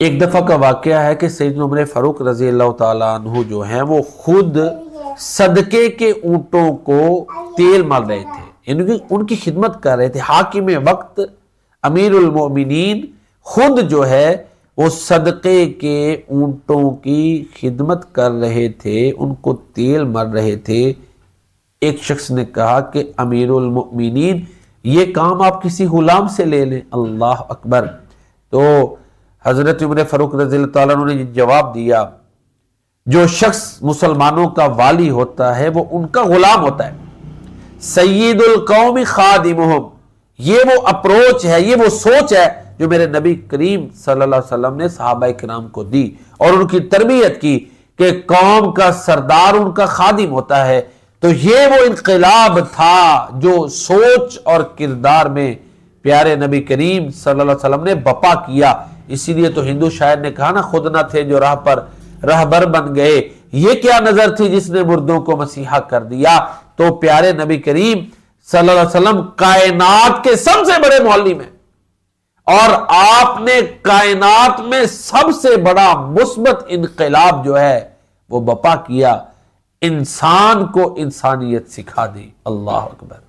एक दफा का वाकया है कि सैयदना उमर फारूक रजी अल्लाह ताला अन्हु जो हैं वो खुद सदके के ऊंटों को तेल मल रहे थे, यानी उनकी खिदमत कर रहे थे। हाकिम वक्त अमीरुल मोमिनीन खुद जो है वो सदके के ऊंटों की खिदमत कर रहे थे, उनको तेल मल रहे थे। एक शख्स ने कहा कि अमीरुल मोमिनीन ये काम आप किसी गुलाम से ले लें। अल्लाह अकबर। तो हजरत उमर फारूक रज़ी अल्लाह तआला ने जवाब दिया, जो शख्स मुसलमानों का वाली होता है वो उनका गुलाम होता है। सय्यदुल कौमी खादिमुहुम, ये वो अप्रोच है, ये वो सोच है जो मेरे नबी करीम सल्लल्लाहु अलैहि वसल्लम ने सहाबा किराम को दी और उनकी तरबियत की कि कौम का सरदार उनका खादिम होता है। तो ये वो इनकलाब था जो सोच और किरदार में प्यारे नबी करीम सल्लल्लाहु अलैहि वसल्लम ने बपा किया। इसीलिए तो हिंदू शायर ने कहा ना, खुद ना थे जो राह पर रहबर बन गए, ये क्या नजर थी जिसने मुर्दों को मसीहा कर दिया। तो प्यारे नबी करीम सल्लल्लाहु अलैहि वसल्लम कायनात के सबसे बड़े मौल्लिम हैं और आपने कायनात में सबसे बड़ा मुस्बत इनकलाब जो है वो बपा किया, इंसान को इंसानियत सिखा दी। अल्लाह अकबर।